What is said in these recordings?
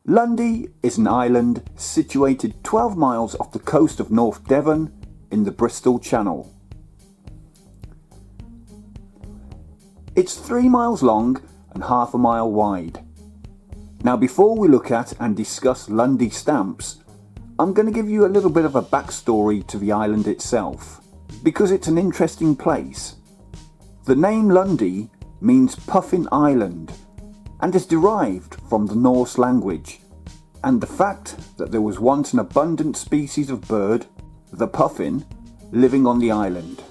Lundy is an island situated 12 miles off the coast of North Devon in the Bristol Channel. It's 3 miles long and half a mile wide. Now before we look at and discuss Lundy stamps, I'm going to give you a little bit of a backstory to the island itself, because it's an interesting place. The name Lundy means Puffin Island and is derived from the Norse language, and the fact that there was once an abundant species of bird, the puffin, living on the island.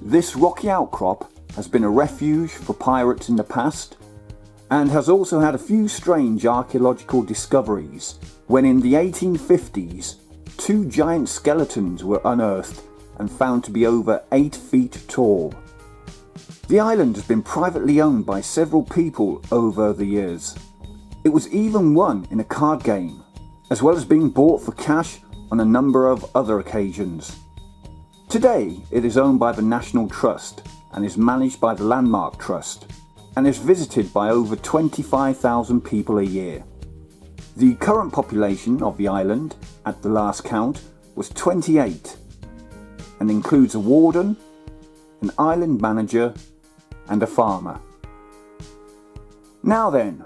This rocky outcrop has been a refuge for pirates in the past, and has also had a few strange archaeological discoveries, when in the 1850s 2 giant skeletons were unearthed and found to be over 8 feet tall. The island has been privately owned by several people over the years. It was even won in a card game, as well as being bought for cash on a number of other occasions. Today it is owned by the National Trust and is managed by the Landmark Trust, and is visited by over 25,000 people a year. The current population of the island, at the last count, was 28, and includes a warden, an island manager, and a farmer. Now then,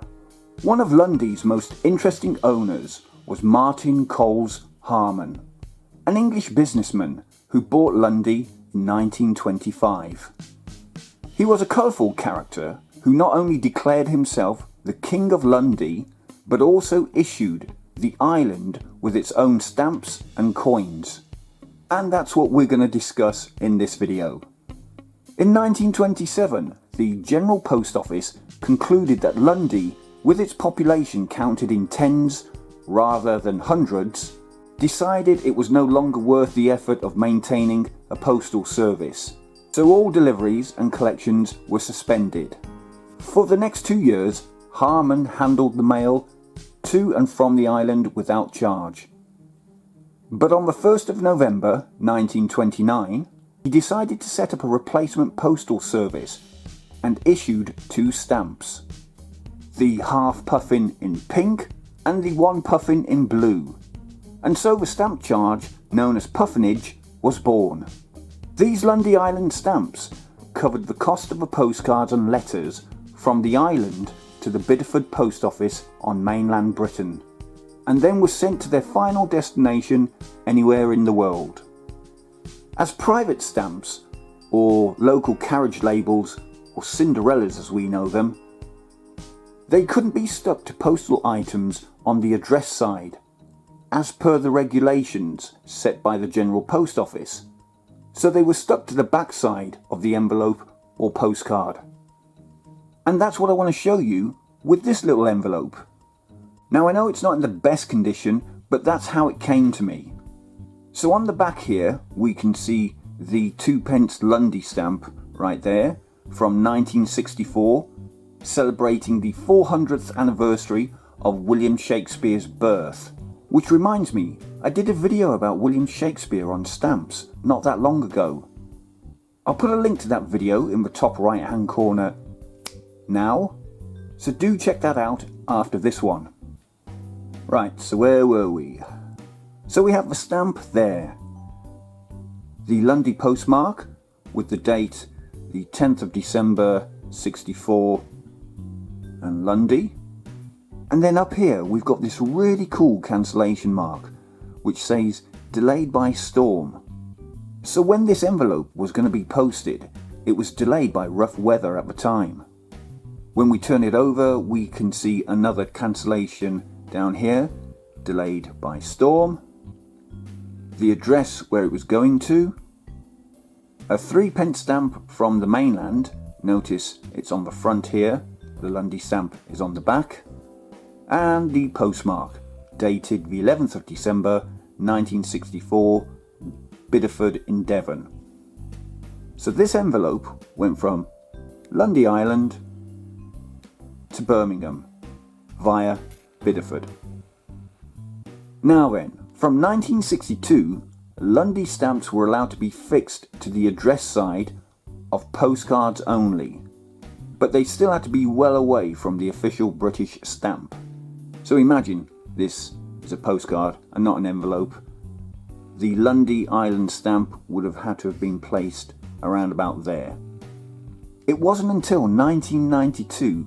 one of Lundy's most interesting owners was Martin Harmen, an English businessman who bought Lundy in 1925. He was a colourful character who not only declared himself the King of Lundy, but also issued the island with its own stamps and coins. And that's what we're going to discuss in this video. In 1927, the General Post Office concluded that Lundy, with its population counted in tens rather than hundreds, decided it was no longer worth the effort of maintaining a postal service. So all deliveries and collections were suspended. For the next 2 years, Harman handled the mail to and from the island without charge. But on the 1st of November 1929, he decided to set up a replacement postal service and issued 2 stamps. The half puffin in pink and the 1 puffin in blue. And so the stamp charge, known as Puffinage, was born. These Lundy Island stamps covered the cost of the postcards and letters from the island to the Bideford post office on mainland Britain, and then were sent to their final destination anywhere in the world. As private stamps, or local carriage labels, or Cinderellas as we know them, they couldn't be stuck to postal items on the address side, as per the regulations set by the General Post Office, so they were stuck to the back side of the envelope or postcard. And that's what I want to show you with this little envelope. Now I know it's not in the best condition, but that's how it came to me. So on the back here we can see the 2p Lundy stamp right there from 1964, celebrating the 400th anniversary of William Shakespeare's birth. Which reminds me, I did a video about William Shakespeare on stamps not that long ago. I'll put a link to that video in the top right hand corner now, so do check that out after this one. Right, so where were we? So we have the stamp there, the Lundy postmark with the date the 10th of December 64 and Lundy. And then up here we've got this really cool cancellation mark which says delayed by storm. So when this envelope was going to be posted, it was delayed by rough weather at the time. When we turn it over, we can see another cancellation down here, delayed by storm, the address where it was going to, a 3p stamp from the mainland, notice it's on the front here, the Lundy stamp is on the back, and the postmark, dated the 11th of December 1964, Bideford in Devon. So this envelope went from Lundy Island to Birmingham via Bideford. Now then, from 1962, Lundy stamps were allowed to be fixed to the address side of postcards only, but they still had to be well away from the official British stamp. So So imagine this is a postcard and not an envelope. The Lundy Island stamp would have had to have been placed around about there. It wasn't until 1992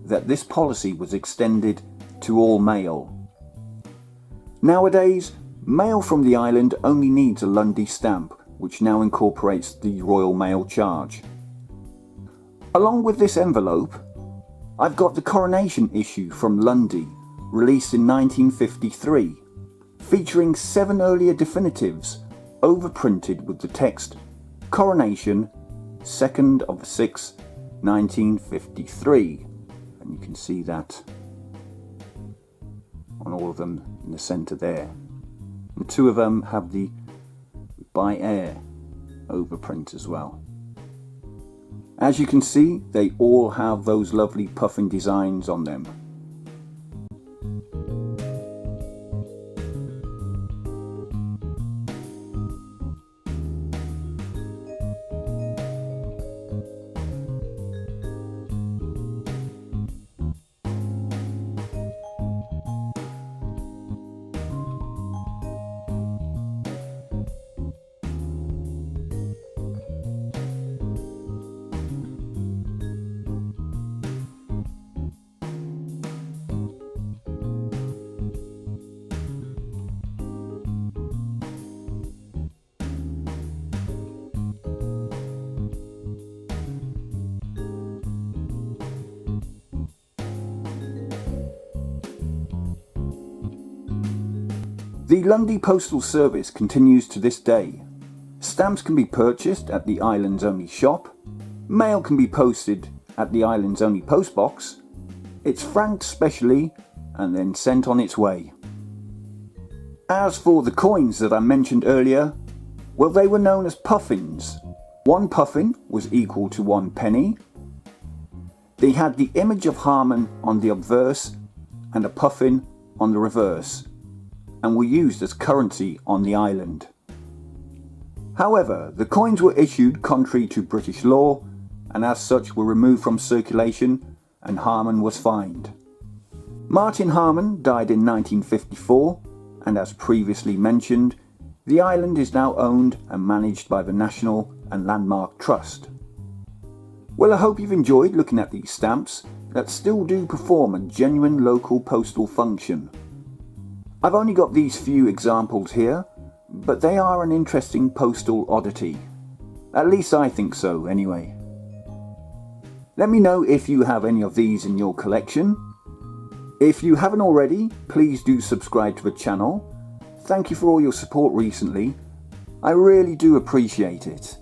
that this policy was extended to all mail. Nowadays, mail from the island only needs a Lundy stamp, which now incorporates the Royal Mail charge. Along with this envelope, I've got the coronation issue from Lundy, released in 1953, featuring 7 earlier definitives overprinted with the text Coronation 2nd of the 6th, 1953. And you can see that on all of them in the centre there. And 2 of them have the by air overprint as well. As you can see, they all have those lovely puffin designs on them. The Lundy Postal Service continues to this day. Stamps can be purchased at the island's only shop, mail can be posted at the island's only postbox, it's franked specially and then sent on its way. As for the coins that I mentioned earlier, well, they were known as puffins. 1 puffin was equal to 1 penny. They had the image of Harman on the obverse and a puffin on the reverse, and were used as currency on the island. However, the coins were issued contrary to British law, and as such were removed from circulation, and Harman was fined. Martin Harmen died in 1954, and as previously mentioned, the island is now owned and managed by the National and Landmark Trust. Well, I hope you've enjoyed looking at these stamps that still do perform a genuine local postal function. I've only got these few examples here, but they are an interesting postal oddity. At least I think so, anyway. Let me know if you have any of these in your collection. If you haven't already, please do subscribe to the channel. Thank you for all your support recently. I really do appreciate it.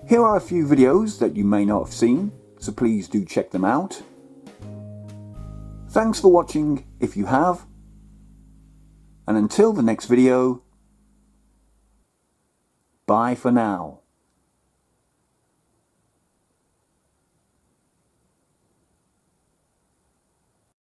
Here are a few videos that you may not have seen, so please do check them out. Thanks for watching if you have. And until the next video, bye for now.